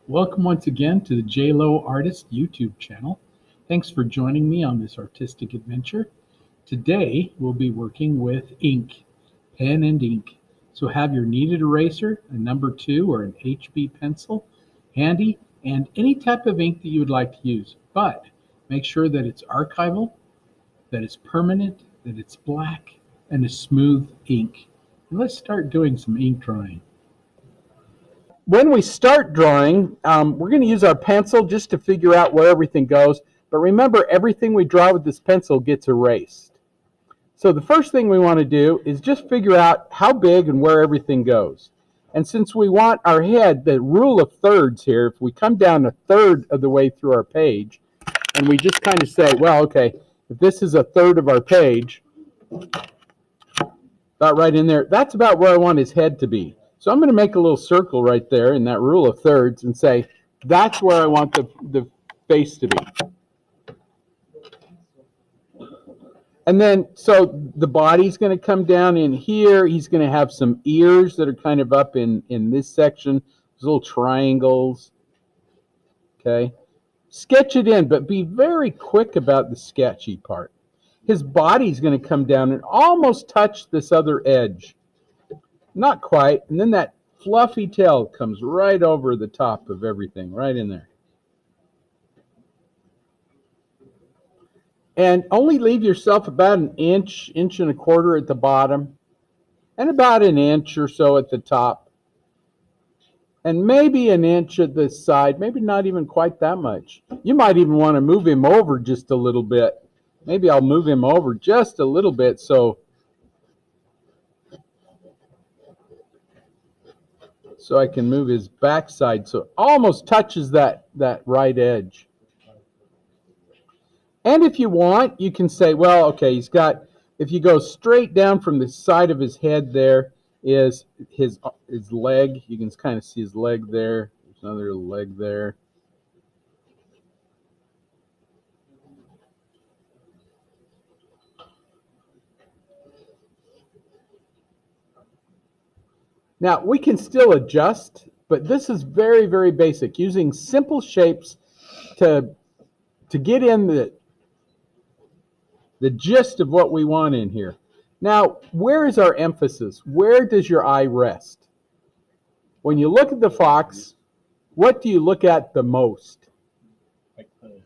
Welcome once again to the J Lowe Artist YouTube channel. Thanks for joining me on this artistic adventure. Today we'll be working with ink, pen and ink. So have your kneaded eraser, a number 2 or an HB pencil handy, and any type of ink that you would like to use. But make sure that it's archival, that it's permanent, that it's black, and a smooth ink. And let's start doing some ink drawing. When we start drawing, we're going to use our pencil just to figure out where everything goes. But remember, everything we draw with this pencil gets erased. So the first thing we want to do is just figure out how big and where everything goes. And since we want our head, the rule of thirds here, if we come down a third of the way through our page, and we just kind of say, well, okay, if this is a third of our page, about right in there, that's about where I want his head to be. So I'm going to make a little circle right there in that rule of thirds and say, that's where I want the face to be. And then, so the body's going to come down in here. He's going to have some ears that are kind of up in this section. Those little triangles. Okay. Sketch it in, but be very quick about the sketchy part. His body's going to come down and almost touch this other edge. Not quite. And then that fluffy tail comes right over the top of everything, right in there. And only leave yourself about an inch, inch and a quarter at the bottom, and about an inch or so at the top. And maybe an inch at the side, maybe not even quite that much. You might even want to move him over just a little bit. Maybe I'll move him over just a little bit so I can move his backside so it almost touches that right edge. And if you want, you can say, well, okay, he's got, if you go straight down from the side of his head, there is his leg. You can kind of see his leg there. There's another leg there. Now, we can still adjust, but this is very, very basic, using simple shapes to get in the gist of what we want in here. Now, where is our emphasis? Where does your eye rest? When you look at the fox, what do you look at the most? Like the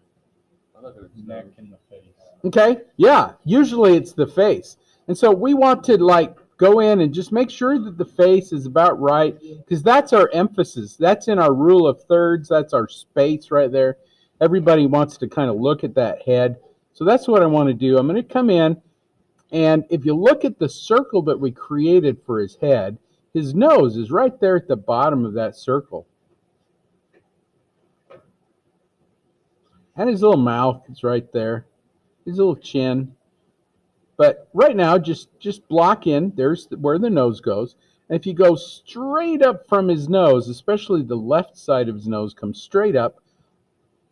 neck and the face. Okay, yeah, usually it's the face. And so we want to like go in and just make sure that the face is about right, because that's our emphasis. That's in our rule of thirds. That's our space right there. Everybody wants to kind of look at that head. So that's what I want to do. I'm going to come in, and if you look at the circle that we created for his head, his nose is right there at the bottom of that circle. And his little mouth is right there. His little chin. But right now, just block in. There's where the nose goes. And if you go straight up from his nose, especially the left side of his nose comes straight up,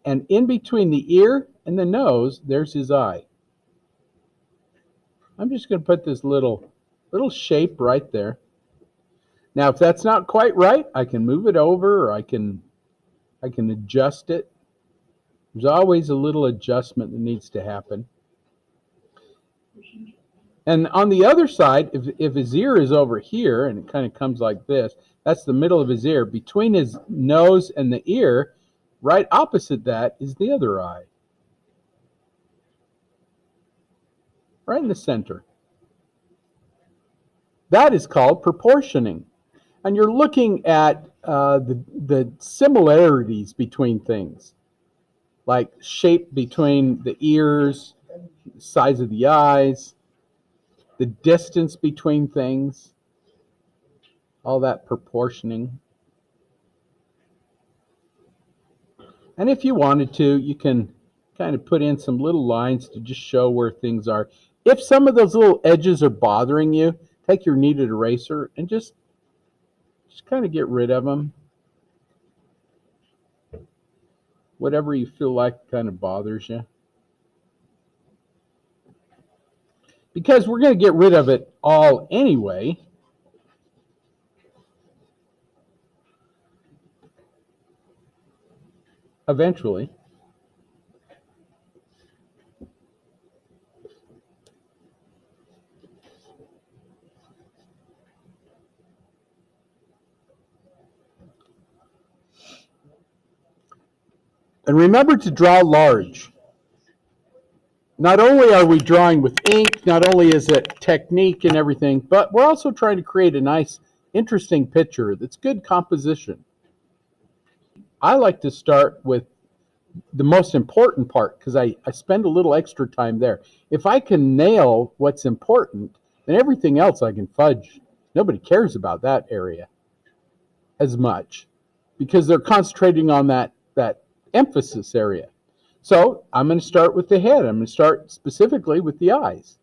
and in between the ear and the nose, there's his eye. I'm just going to put this little shape right there. Now, if that's not quite right, I can move it over, or I can adjust it. There's always a little adjustment that needs to happen. And on the other side, if his ear is over here, and it kind of comes like this, that's the middle of his ear. Between his nose and the ear, right opposite that is the other eye. Right in the center. That is called proportioning. And you're looking at the similarities between things, like shape between the ears, size of the eyes, the distance between things, all that proportioning. And if you wanted to, you can kind of put in some little lines to just show where things are. If some of those little edges are bothering you, take your kneaded eraser and just kind of get rid of them. Whatever you feel like kind of bothers you. Because we're going to get rid of it all anyway. eventually. And remember to draw large. Not only are we drawing with ink, not only is it technique and everything, but we're also trying to create a nice, interesting picture that's good composition. I like to start with the most important part because I spend a little extra time there. If I can nail what's important, then everything else I can fudge. Nobody cares about that area as much because they're concentrating on that emphasis area. So I'm going to start with the head. I'm going to start specifically with the eyes.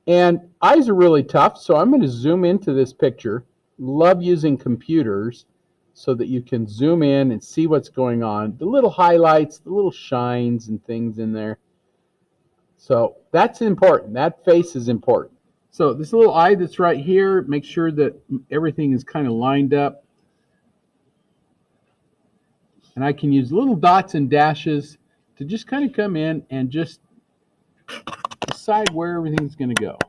And eyes are really tough, so I'm going to zoom into this picture. Love using computers so that you can zoom in and see what's going on. The little highlights, the little shines and things in there. So that's important. That face is important. So this little eye that's right here, make sure that everything is kind of lined up. And I can use little dots and dashes to just kind of come in and just decide where everything's going to go.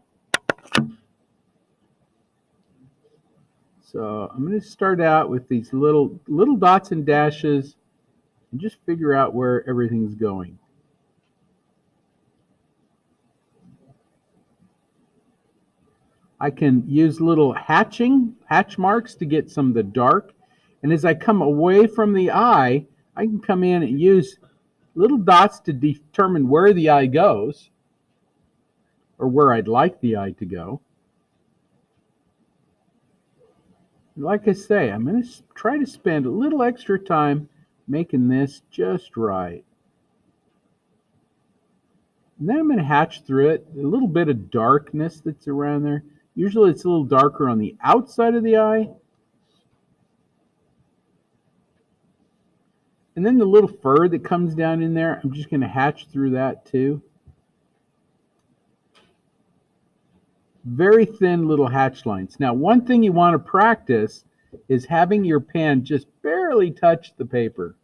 So I'm going to start out with these little dots and dashes and just figure out where everything's going. I can use little hatch marks to get some of the dark. And as I come away from the eye, I can come in and use little dots to determine where the eye goes or where I'd like the eye to go. Like I say, I'm going to try to spend a little extra time making this just right. And then I'm going to hatch through it, a little bit of darkness that's around there. Usually it's a little darker on the outside of the eye. And then the little fur that comes down in there, I'm just going to hatch through that too. Very thin little hatch lines. Now, one thing you want to practice is having your pen just barely touch the paper.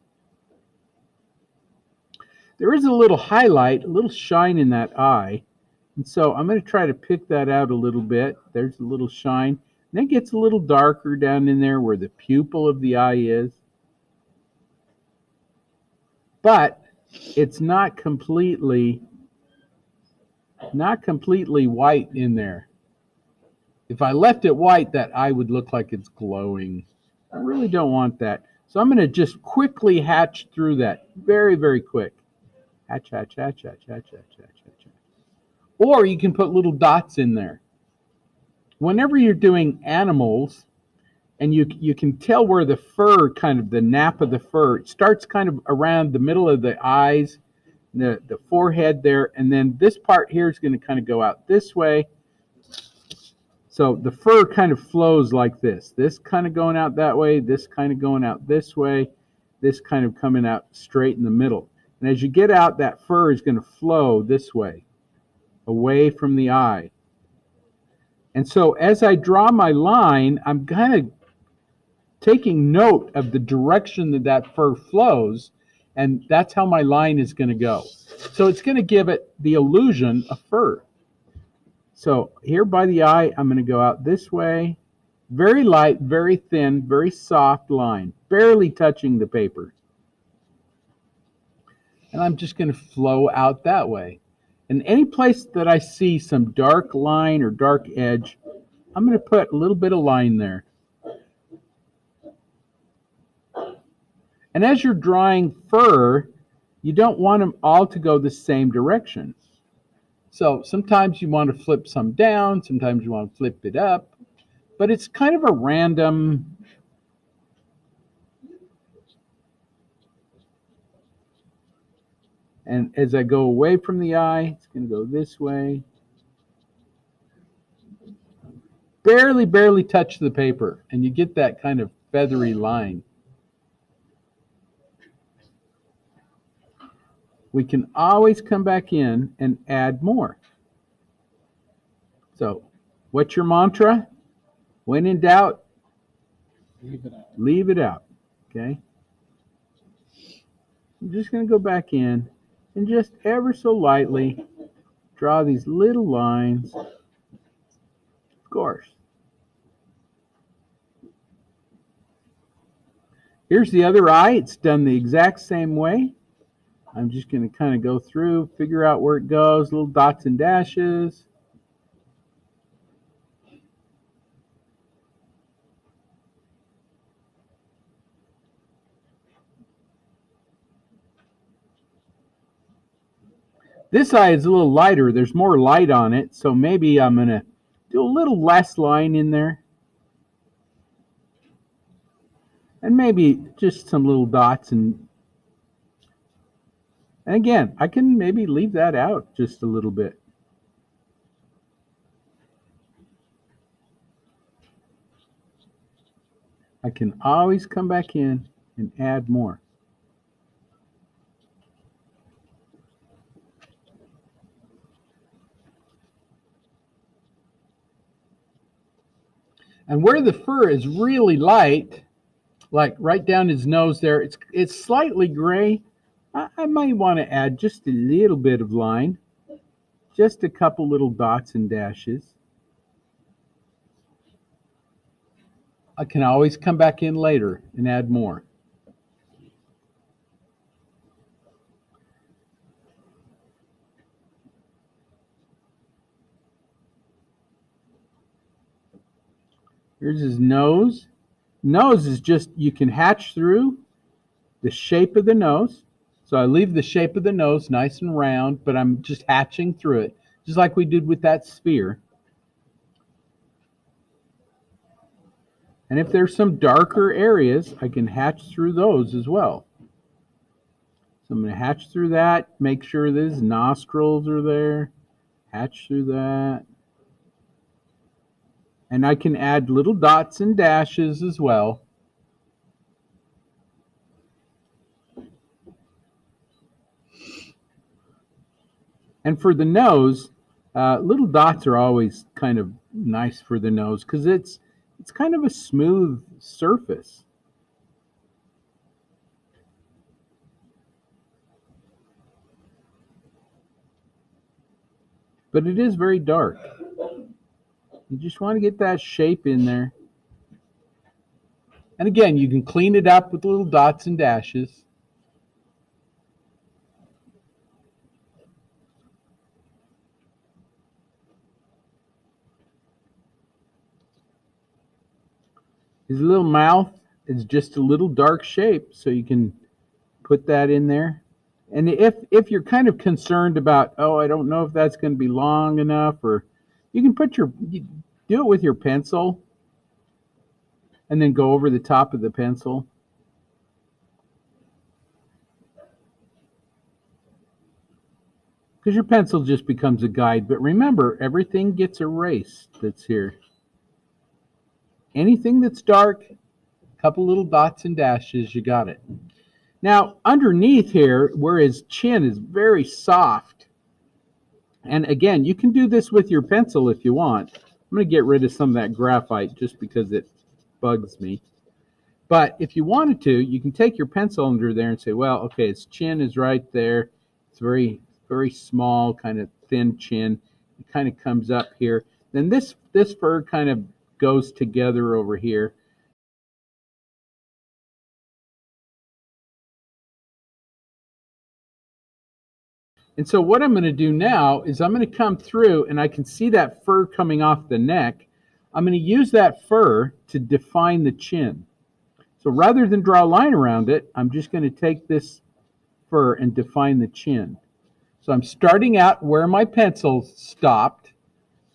There is a little highlight, a little shine in that eye. And so I'm going to try to pick that out a little bit. There's a little shine. And it gets a little darker down in there where the pupil of the eye is. But it's not completely white in there. If I left it white, that eye would look like it's glowing. I really don't want that. So I'm going to just quickly hatch through that. Very, very quick. Hatch, hatch, hatch, hatch, hatch, hatch, hatch, hatch. Or you can put little dots in there. Whenever you're doing animals, and you can tell where the fur, kind of the nap of the fur, it starts kind of around the middle of the eyes, the forehead there, and then this part here is going to kind of go out this way. So the fur kind of flows like this. This kind of going out that way, this kind of going out this way, this kind of coming out straight in the middle. And as you get out, that fur is going to flow this way, away from the eye. And so as I draw my line, I'm kind of taking note of the direction that fur flows, and that's how my line is going to go. So it's going to give it the illusion of fur. So here by the eye, I'm going to go out this way. Very light, very thin, very soft line, barely touching the paper. And I'm just going to flow out that way. And any place that I see some dark line or dark edge, I'm going to put a little bit of line there. And as you're drawing fur, you don't want them all to go the same direction. So sometimes you want to flip some down, sometimes you want to flip it up, but it's kind of a random. And as I go away from the eye, it's going to go this way. Barely, barely touch the paper, and you get that kind of feathery line. We can always come back in and add more. So, what's your mantra? When in doubt, leave it out. Leave it out. Okay? I'm just going to go back in and just ever so lightly draw these little lines. Of course. Here's the other eye. It's done the exact same way. I'm just going to kind of go through, figure out where it goes, little dots and dashes. This eye is a little lighter. There's more light on it, so maybe I'm going to do a little less line in there. And maybe just some little dots. And again, I can maybe leave that out just a little bit. I can always come back in and add more. And where the fur is really light, like right down his nose there, it's slightly gray. I might want to add just a little bit of line, just a couple little dots and dashes. I can always come back in later and add more. Here's his nose. Nose is just, you can hatch through the shape of the nose. So I leave the shape of the nose nice and round, but I'm just hatching through it, just like we did with that sphere. And if there's some darker areas, I can hatch through those as well. So I'm going to hatch through that, make sure that his nostrils are there, hatch through that. And I can add little dots and dashes as well. And for the nose, little dots are always kind of nice for the nose because it's kind of a smooth surface. But it is very dark. You just want to get that shape in there. And again, you can clean it up with little dots and dashes. His little mouth is just a little dark shape, so you can put that in there. And if you're kind of concerned about, oh, I don't know if that's going to be long enough, or you can do it with your pencil and then go over the top of the pencil. Because your pencil just becomes a guide. But remember, everything gets erased that's here. Anything that's dark, a couple little dots and dashes, you got it. Now, underneath here, where his chin is very soft, and again, you can do this with your pencil if you want. I'm going to get rid of some of that graphite just because it bugs me. But if you wanted to, you can take your pencil under there and say, well, okay, his chin is right there. It's very, very small, kind of thin chin. It kind of comes up here. Then this fur kind of goes together over here. And so what I'm going to do now is I'm going to come through, and I can see that fur coming off the neck. I'm going to use that fur to define the chin. So rather than draw a line around it, I'm just going to take this fur and define the chin. So I'm starting out where my pencil stopped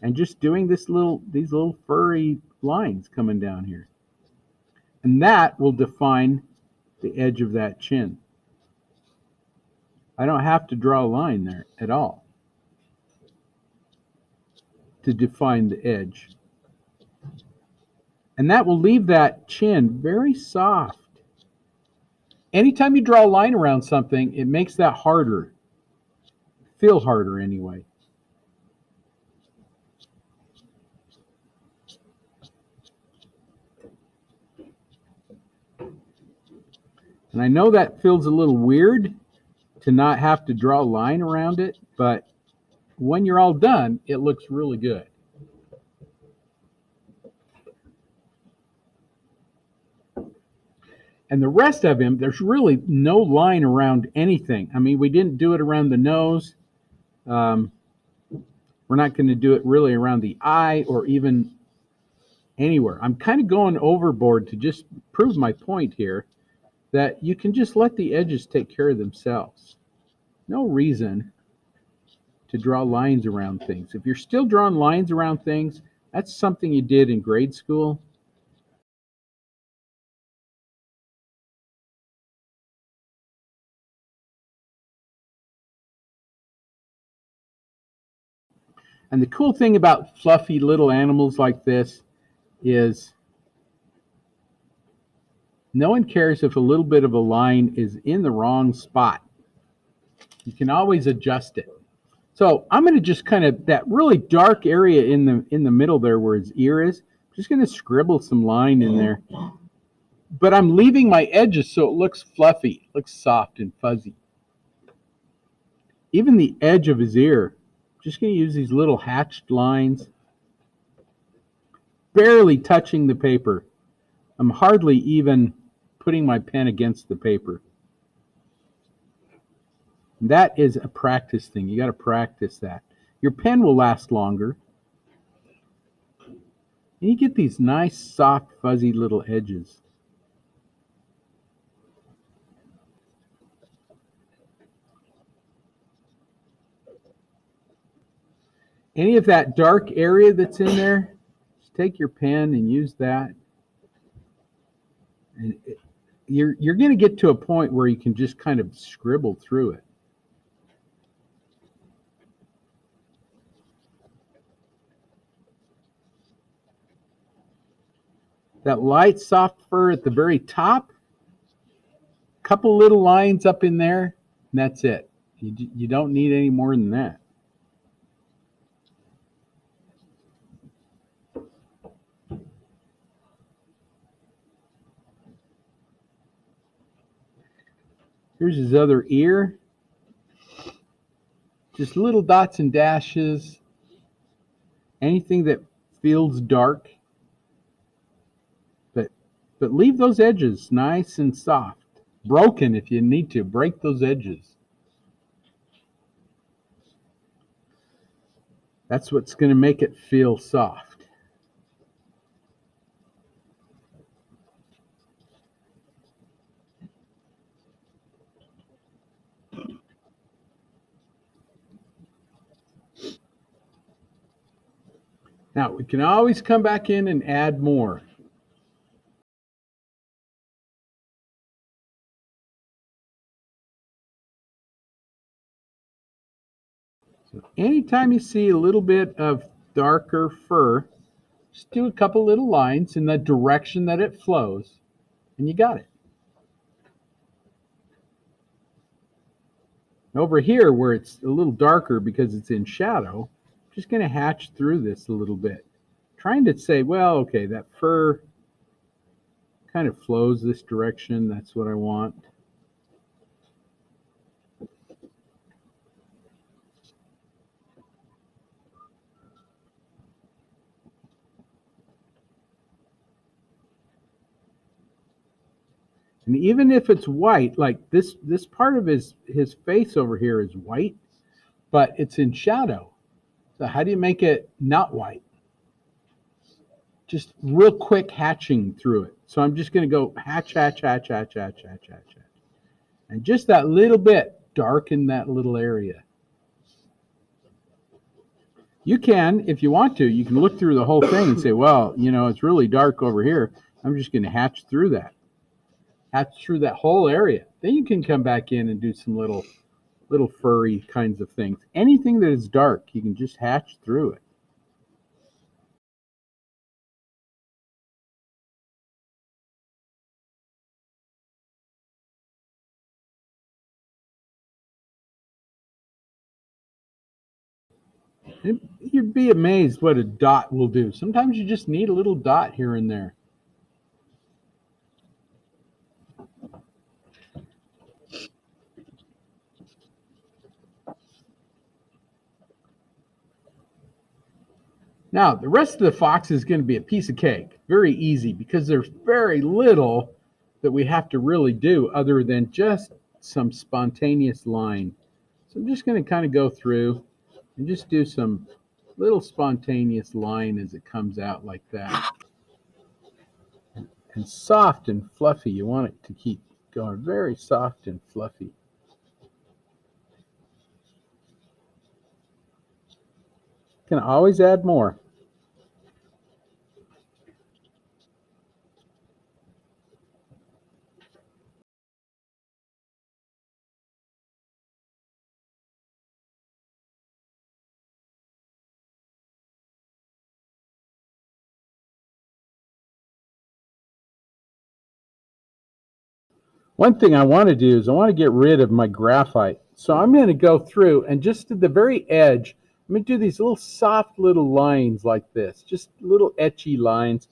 and just doing these little furry lines coming down here. And that will define the edge of that chin. I don't have to draw a line there at all to define the edge. And that will leave that chin very soft. Anytime you draw a line around something, it makes that harder. Feel harder anyway. And I know that feels a little weird to not have to draw a line around it, but when you're all done, it looks really good. And the rest of him, there's really no line around anything. I mean, we didn't do it around the nose. We're not going to do it really around the eye or even anywhere. I'm kind of going overboard to just prove my point here that you can just let the edges take care of themselves. No reason to draw lines around things. If you're still drawing lines around things, that's something you did in grade school. And the cool thing about fluffy little animals like this is no one cares if a little bit of a line is in the wrong spot. You can always adjust it. So I'm going to just kind of, that really dark area in the middle there where his ear is, I'm just going to scribble some line in there. But I'm leaving my edges so it looks fluffy, looks soft and fuzzy. Even the edge of his ear, I'm just going to use these little hatched lines, barely touching the paper. I'm hardly even putting my pen against the paper. And that is a practice thing. You got to practice that. Your pen will last longer. And you get these nice, soft, fuzzy little edges. Any of that dark area that's in there, just take your pen and use that. And you're going to get to a point where you can just kind of scribble through it. That light, soft fur at the very top, couple little lines up in there, and that's it. You don't need any more than that. Here's his other ear. Just little dots and dashes. Anything that feels dark. But leave those edges nice and soft. Broken if you need to. Break those edges. That's what's going to make it feel soft. Now, we can always come back in and add more. So anytime you see a little bit of darker fur, just do a couple little lines in the direction that it flows, and you got it. Over here, where it's a little darker because it's in shadow, I'm just going to hatch through this a little bit. Trying to say, well, okay, that fur kind of flows this direction. That's what I want. And even if it's white, like this part of his face over here is white, but it's in shadow. So how do you make it not white? Just real quick hatching through it. So I'm just going to go hatch, hatch, hatch, hatch, hatch, hatch, hatch, hatch. And just that little bit, darken that little area. You can, if you want to, you can look through the whole thing and say, well, you know, it's really dark over here. I'm just going to hatch through that. Hatch through that whole area. Then you can come back in and do some little furry kinds of things. Anything that is dark, you can just hatch through it. You'd be amazed what a dot will do. Sometimes you just need a little dot here and there. Now, the rest of the fox is going to be a piece of cake. Very easy because there's very little that we have to really do other than just some spontaneous line. So I'm just going to kind of go through and just do some little spontaneous line as it comes out like that. And soft and fluffy. You want it to keep going very soft and fluffy. Can always add more. One thing I want to do is I want to get rid of my graphite. So I'm going to go through and just at the very edge, I'm going to do these little soft little lines like this, just little etchy lines,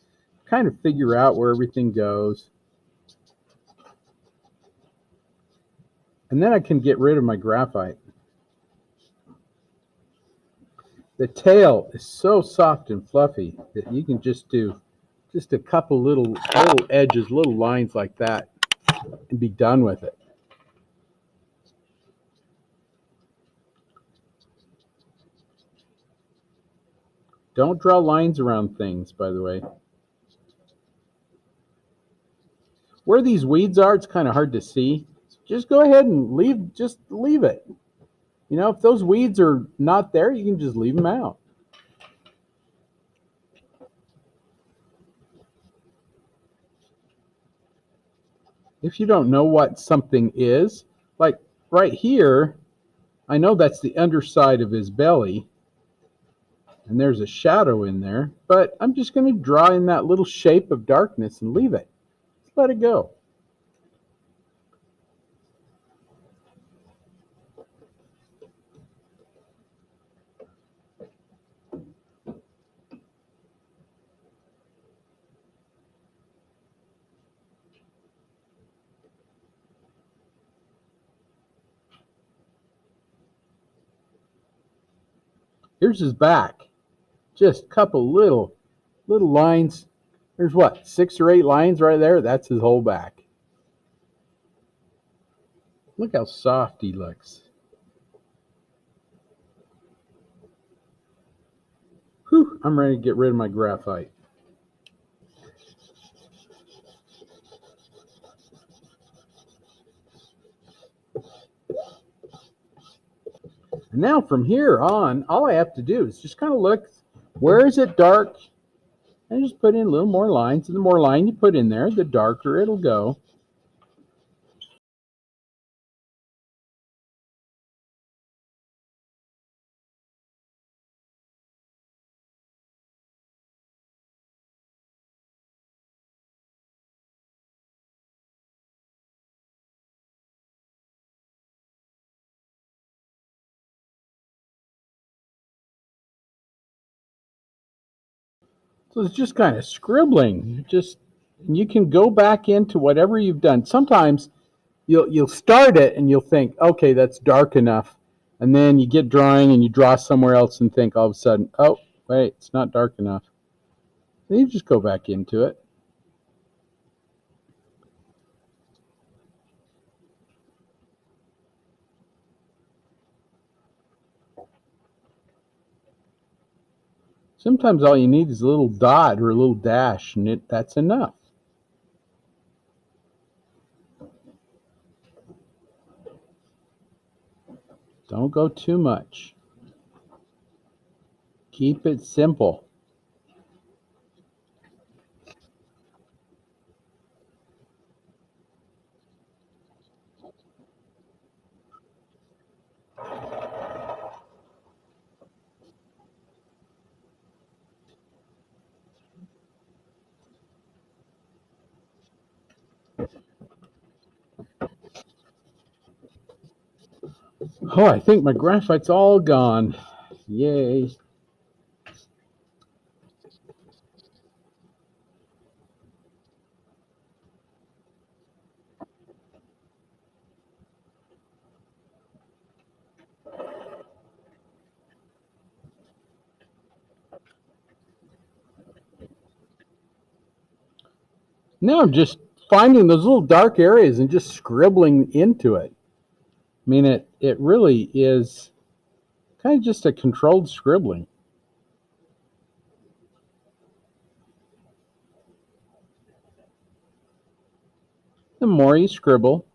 kind of figure out where everything goes. And then I can get rid of my graphite. The tail is so soft and fluffy that you can just do just a couple little edges, little lines like that, and be done with it. Don't draw lines around things, by the way. Where these weeds are, it's kind of hard to see. Just go ahead and leave it. You know, if those weeds are not there, you can just leave them out. If you don't know what something is, like right here, I know that's the underside of his belly, and there's a shadow in there, but I'm just going to draw in that little shape of darkness and leave it. Just let it go. Here's his back. Just a couple little lines. There's what, 6 or 8 lines right there? That's his whole back. Look how soft he looks. Whew, I'm ready to get rid of my graphite. And now from here on, all I have to do is just kind of look, where is it dark? And just put in a little more lines. And the more line you put in there, the darker it'll go. So it's just kind of scribbling. You can go back into whatever you've done. Sometimes you'll start it and you'll think, okay, that's dark enough. And then you get drawing and you draw somewhere else and think all of a sudden, oh, wait, it's not dark enough. Then you just go back into it. Sometimes all you need is a little dot or a little dash, and that's enough. Don't go too much. Keep it simple. Oh, I think my graphite's all gone. Yay. Now I'm just finding those little dark areas and just scribbling into it. I mean, it really is kind of just a controlled scribbling. The more you scribble,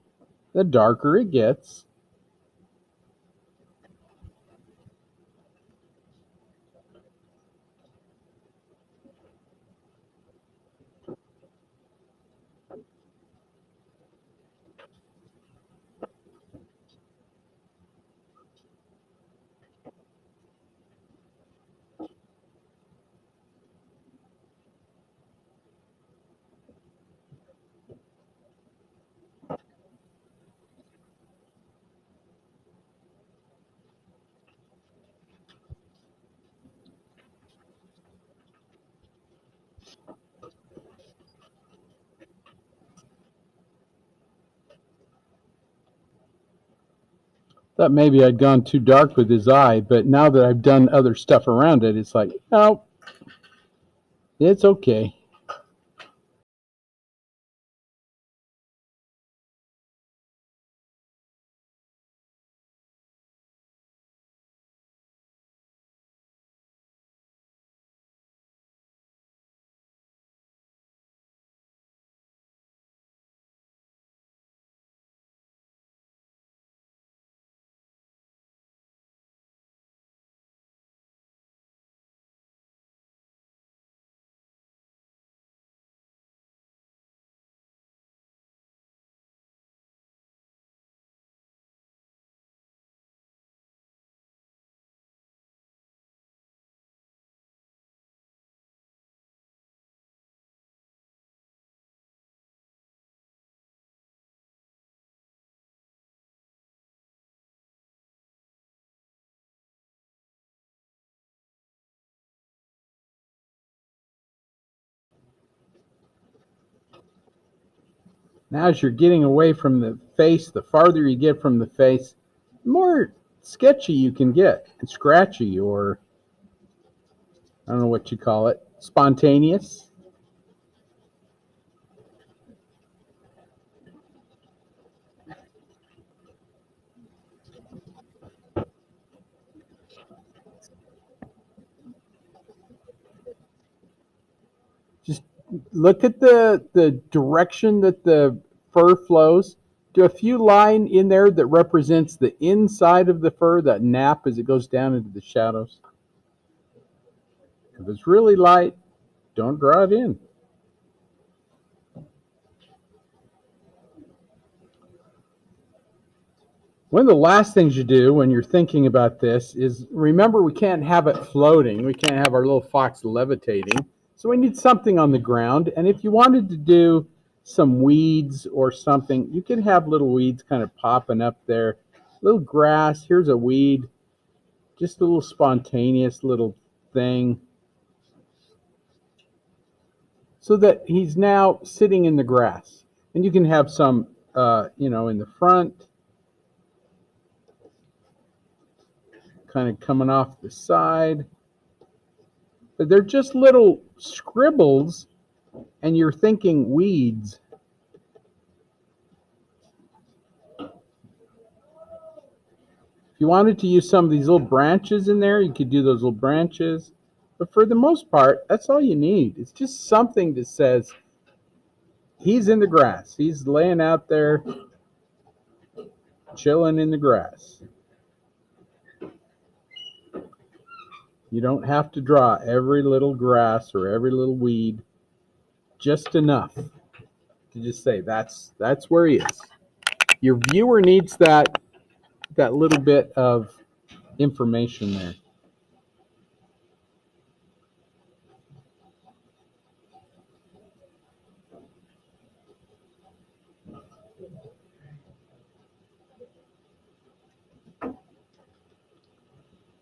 the darker it gets. Thought maybe I'd gone too dark with his eye, but now that I've done other stuff around it, it's like, no, it's okay. Now as you're getting away from the face, the farther you get from the face, the more sketchy you can get, and scratchy, or I don't know what you call it, spontaneous. Just look at the direction that the fur flows. Do a few line in there that represents the inside of the fur, that nap as it goes down into the shadows. If it's really light, don't draw it in. One of the last things you do when you're thinking about this is remember we can't have it floating. We can't have our little fox levitating. So we need something on the ground. And if you wanted to do some weeds or something, you can have little weeds kind of popping up there. Little grass, here's a weed, just a little spontaneous little thing. So that he's now sitting in the grass. And you can have some, in the front, kind of coming off the side. But they're just little scribbles, and you're thinking weeds. If you wanted to use some of these little branches in there, you could do those little branches. But for the most part, that's all you need. It's just something that says he's in the grass. He's laying out there, chilling in the grass. You don't have to draw every little grass or every little weed. Just enough to just say that's where he is. Your viewer needs that little bit of information there.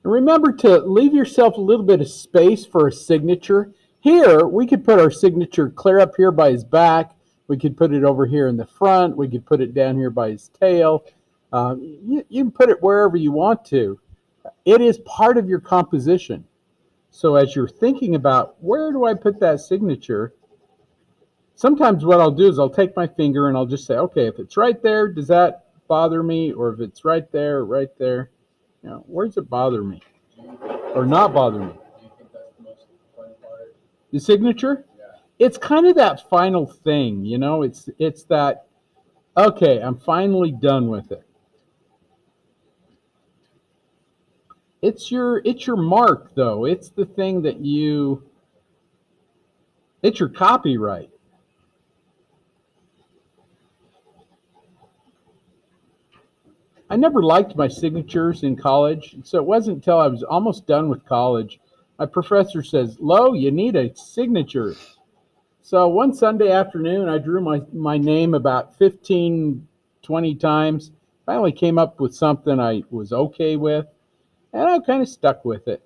Remember to leave yourself a little bit of space for a signature. Here, we could put our signature clear up here by his back. We could put it over here in the front. We could put it down here by his tail. You can put it wherever you want to. It is part of your composition. So as you're thinking about where do I put that signature, sometimes what I'll do is I'll take my finger and I'll just say, okay, if it's right there, does that bother me? Or if it's right there, where does it bother me? Or not bother me? Do you think that's the most fun part? The signature? Yeah. It's kind of that final thing, it's that, okay, I'm finally done with it. It's your mark, though. It's the thing that it's your copyright. I never liked my signatures in college, so it wasn't until I was almost done with college. My professor says, Lowe, you need a signature. So one Sunday afternoon, I drew my name about 15, 20 times. Finally came up with something I was okay with, and I kind of stuck with it.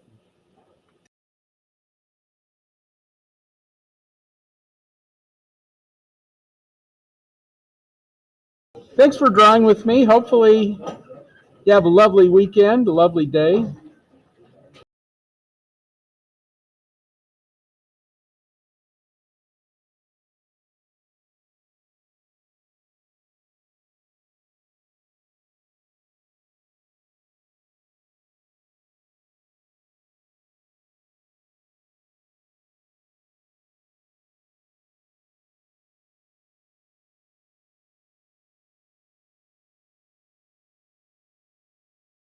Thanks for drawing with me. Hopefully you have a lovely weekend, a lovely day.